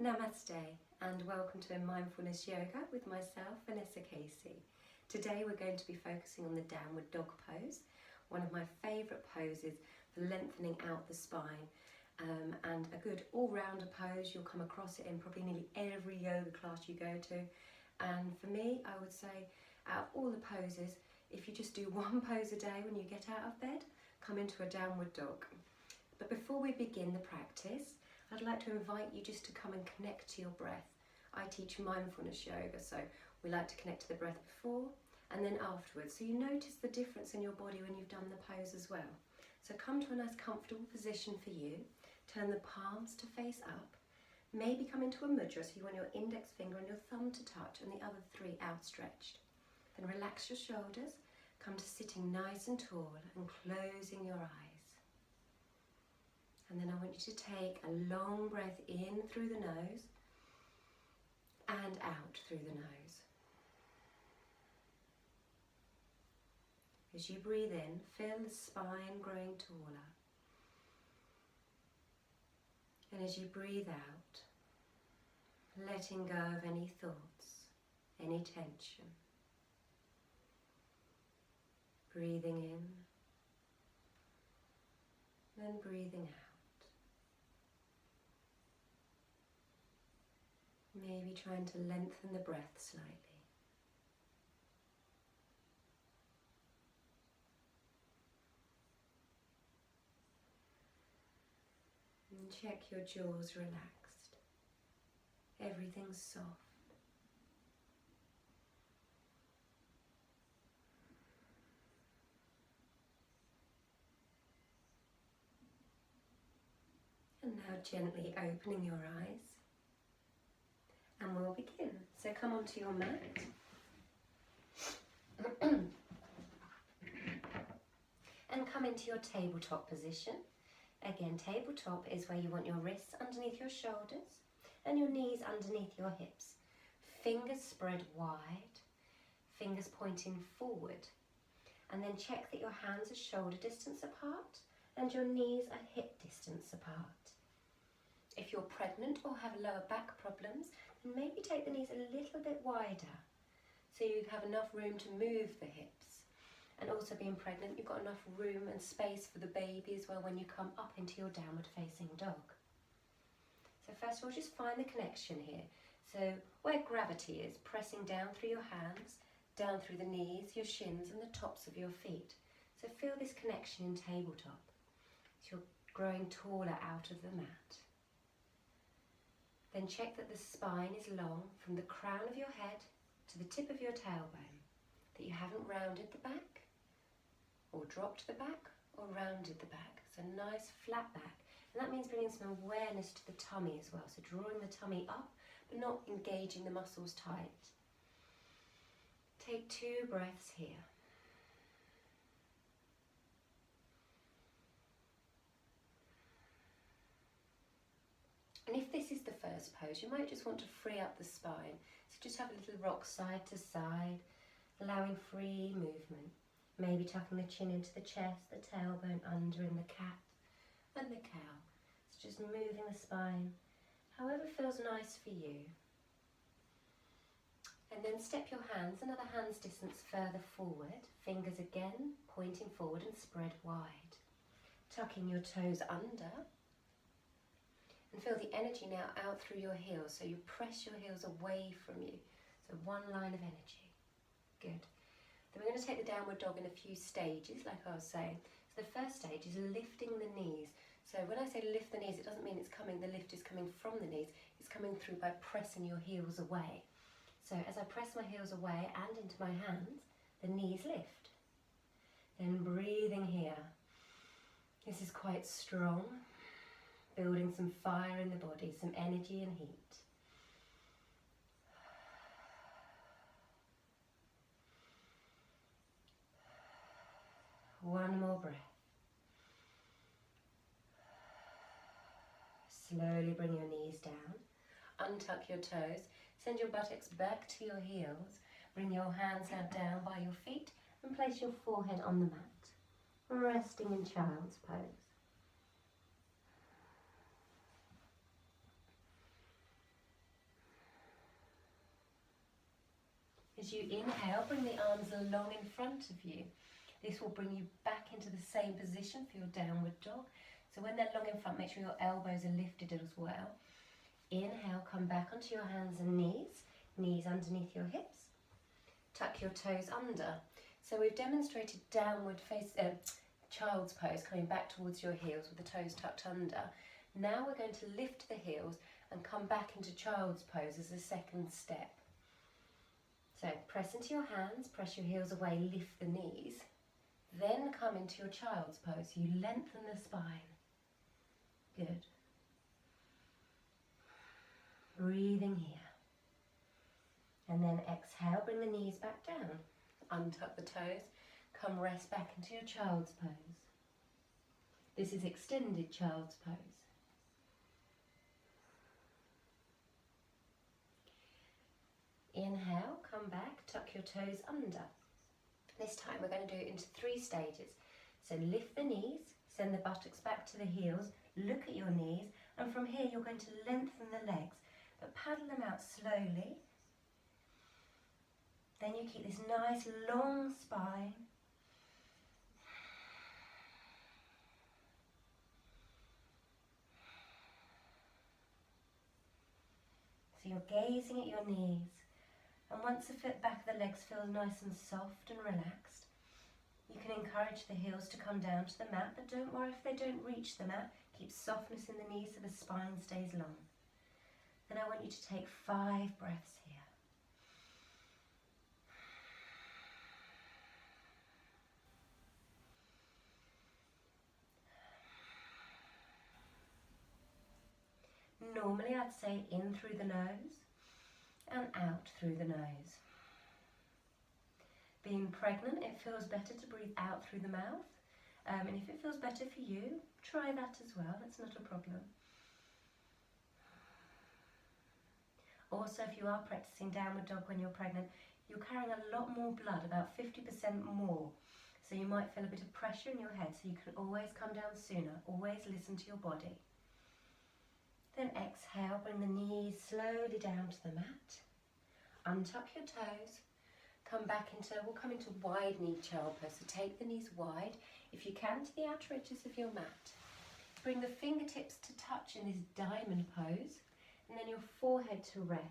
Namaste and welcome to Mindfulness Yoga with myself, Vanessa Casey. Today we're going to be focusing on the downward dog pose, one of my favourite poses for lengthening out the spine and a good all-rounder pose. You'll come across it in probably nearly every yoga class you go to, and for me I would say out of all the poses, if you just do one pose a day when you get out of bed, come into a downward dog. But before we begin the practice, I'd like to invite you just to come and connect to your breath. I teach mindfulness yoga, so we like to connect to the breath before and then afterwards, so you notice the difference in your body when you've done the pose as well. So come to a nice comfortable position for you, turn the palms to face up, maybe come into a mudra, so you want your index finger and your thumb to touch and the other three outstretched. Then relax your shoulders, come to sitting nice and tall and closing your eyes. And then I want you to take a long breath in through the nose and out through the nose. As you breathe in, feel the spine growing taller. And as you breathe out, letting go of any thoughts, any tension. Breathing in, then breathing out. Maybe trying to lengthen the breath slightly. And check your jaws relaxed. Everything's soft. And now gently opening your eyes. And we'll begin. So come onto your mat. And come into your tabletop position. Again, tabletop is where you want your wrists underneath your shoulders and your knees underneath your hips. Fingers spread wide, fingers pointing forward. And then check that your hands are shoulder distance apart and your knees are hip distance apart. If you're pregnant or have lower back problems, then maybe take the knees a little bit wider so you have enough room to move the hips. And also being pregnant, you've got enough room and space for the baby as well when you come up into your downward facing dog. So first of all, just find the connection here. So where gravity is, pressing down through your hands, down through the knees, your shins and the tops of your feet. So feel this connection in tabletop. So you're growing taller out of the mat. Then check that the spine is long from the crown of your head to the tip of your tailbone, that you haven't rounded the back or dropped the back or rounded the back. So nice flat back. And that means bringing some awareness to the tummy as well. So drawing the tummy up but not engaging the muscles tight. Take 2 breaths here. And if this is the first pose, you might just want to free up the spine. So just have a little rock side to side, allowing free movement. Maybe tucking the chin into the chest, the tailbone under in the cat and the cow. So just moving the spine, however feels nice for you. And then step your hands another hand's distance further forward. Fingers again pointing forward and spread wide. Tucking your toes under. And feel the energy now out through your heels, so you press your heels away from you. So one line of energy. Good. Then we're going to take the downward dog in a few stages, like I was saying. So the first stage is lifting the knees. So when I say lift the knees, it doesn't mean it's coming, the lift is coming from the knees. It's coming through by pressing your heels away. So as I press my heels away and into my hands, the knees lift. Then breathing here. This is quite strong. Building some fire in the body, some energy and heat. One more breath. Slowly bring your knees down. Untuck your toes. Send your buttocks back to your heels. Bring your hands now down by your feet and place your forehead on the mat. Resting in child's pose. As you inhale, bring the arms long in front of you. This will bring you back into the same position for your downward dog. So when they're long in front, make sure your elbows are lifted as well. Inhale, come back onto your hands and knees. Knees underneath your hips. Tuck your toes under. So we've demonstrated downward face, child's pose, coming back towards your heels with the toes tucked under. Now we're going to lift the heels and come back into child's pose as a second step. So press into your hands, press your heels away, lift the knees. Then come into your child's pose. You lengthen the spine. Good. Breathing here. And then exhale, bring the knees back down. Untuck the toes. Come rest back into your child's pose. This is extended child's pose. Inhale, come back, tuck your toes under. This time we're going to do it into 3 stages. So lift the knees, send the buttocks back to the heels, look at your knees, and from here you're going to lengthen the legs, but paddle them out slowly. Then you keep this nice long spine. So you're gazing at your knees, and once the back of the legs feels nice and soft and relaxed, you can encourage the heels to come down to the mat, but don't worry if they don't reach the mat. Keep softness in the knees so the spine stays long. Then I want you to take 5 breaths here. Normally I'd say in through the nose and out through the nose. Being pregnant, it feels better to breathe out through the mouth. And if it feels better for you, try that as well, that's not a problem. Also, if you are practicing downward dog when you're pregnant, you're carrying a lot more blood, about 50% more. So you might feel a bit of pressure in your head, so you can always come down sooner. Always listen to your body. Then exhale, bring the knees slowly down to the mat. Untuck your toes. We'll come into wide knee child pose. So take the knees wide, if you can, to the outer edges of your mat. Bring the fingertips to touch in this diamond pose, and then your forehead to rest.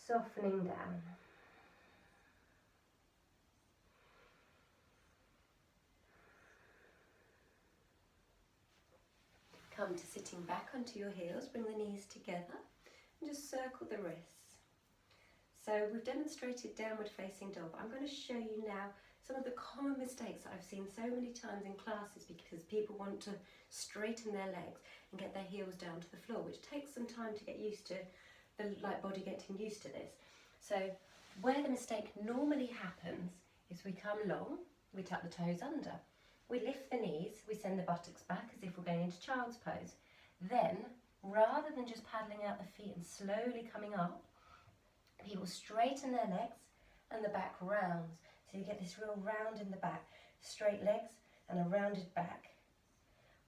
Softening down. Come to sitting back onto your heels, bring the knees together and just circle the wrists. So we've demonstrated downward facing dog. I'm going to show you now some of the common mistakes that I've seen so many times in classes because people want to straighten their legs and get their heels down to the floor, which takes some time to get used to, the body getting used to this. So where the mistake normally happens is we come long, we tuck the toes under. We lift the knees, we send the buttocks back as if we're going into child's pose. Then, rather than just paddling out the feet and slowly coming up, people straighten their legs and the back rounds. So you get this real round in the back, straight legs and a rounded back.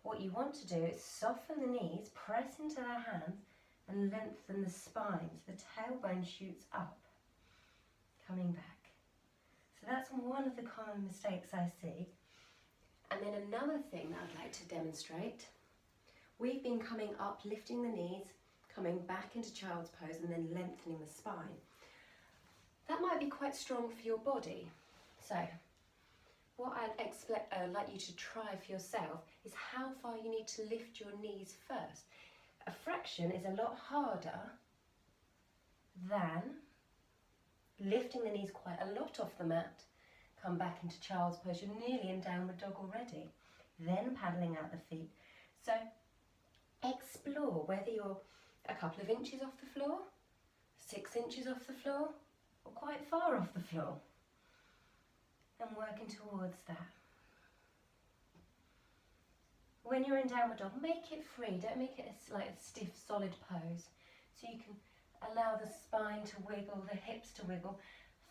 What you want to do is soften the knees, press into their hands and lengthen the spine so the tailbone shoots up, coming back. So that's one of the common mistakes I see. And then another thing that I'd like to demonstrate, we've been coming up, lifting the knees, coming back into child's pose and then lengthening the spine. That might be quite strong for your body. So what I'd like you to try for yourself is how far you need to lift your knees first. A fraction is a lot harder than lifting the knees quite a lot off the mat. Come back into child's pose, you're nearly in downward dog already. Then paddling out the feet. So explore whether you're a couple of inches off the floor, 6 inches off the floor, or quite far off the floor. And working towards that. When you're in downward dog, make it free, don't make it like a stiff, solid pose. So you can allow the spine to wiggle, the hips to wiggle.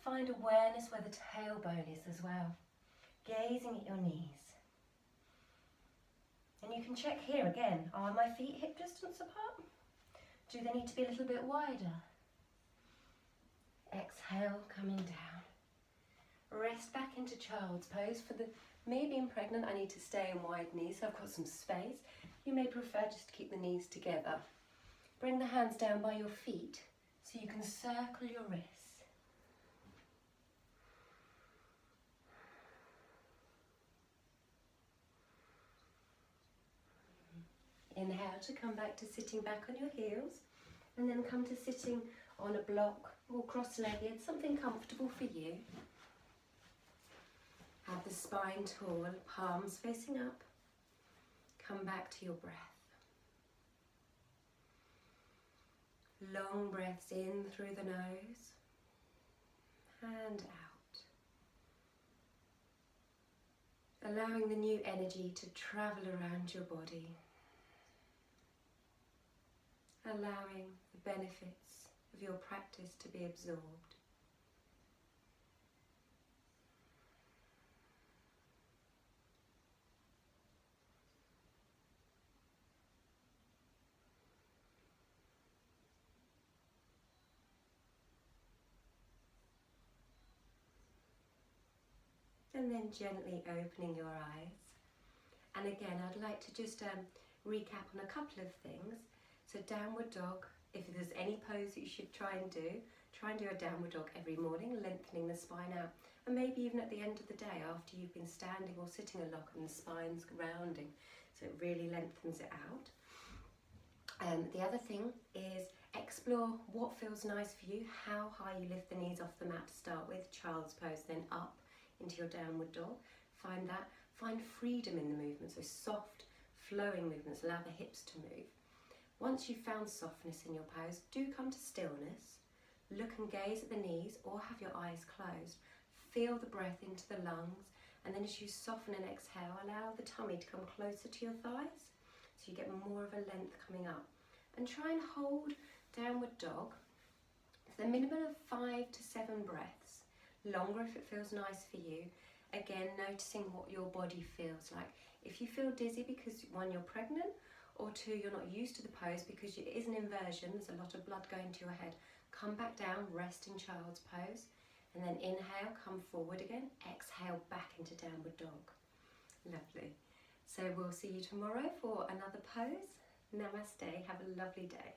Find awareness where the tailbone is as well. Gazing at your knees. And you can check here again, are my feet hip distance apart? Do they need to be a little bit wider? Exhale, coming down. Rest back into child's pose. For me being pregnant, I need to stay in wide knees, so I've got some space. You may prefer just to keep the knees together. Bring the hands down by your feet so you can circle your wrists. Inhale to come back to sitting back on your heels, and then come to sitting on a block or cross-legged, something comfortable for you. Have the spine tall, palms facing up. Come back to your breath. Long breaths in through the nose and out. Allowing the new energy to travel around your body. Allowing the benefits of your practice to be absorbed. And then gently opening your eyes. And again, I'd like to just recap on a couple of things. So downward dog, if there's any pose that you should try and do a downward dog every morning, lengthening the spine out. And maybe even at the end of the day after you've been standing or sitting a lot and the spine's rounding, so it really lengthens it out. The other thing is explore what feels nice for you, how high you lift the knees off the mat to start with, child's pose, then up into your downward dog. Find that. Find freedom in the movement, so soft, flowing movements, allow the hips to move. Once you've found softness in your pose, do come to stillness. Look and gaze at the knees or have your eyes closed. Feel the breath into the lungs, and then as you soften and exhale, allow the tummy to come closer to your thighs so you get more of a length coming up. And try and hold downward dog for the minimum of 5 to 7 breaths. Longer if it feels nice for you. Again, noticing what your body feels like. If you feel dizzy because 1, you're pregnant, or 2, you're not used to the pose because it is an inversion, there's a lot of blood going to your head, come back down, rest in child's pose, and then inhale, come forward again, exhale back into downward dog. Lovely. So we'll see you tomorrow for another pose. Namaste, have a lovely day.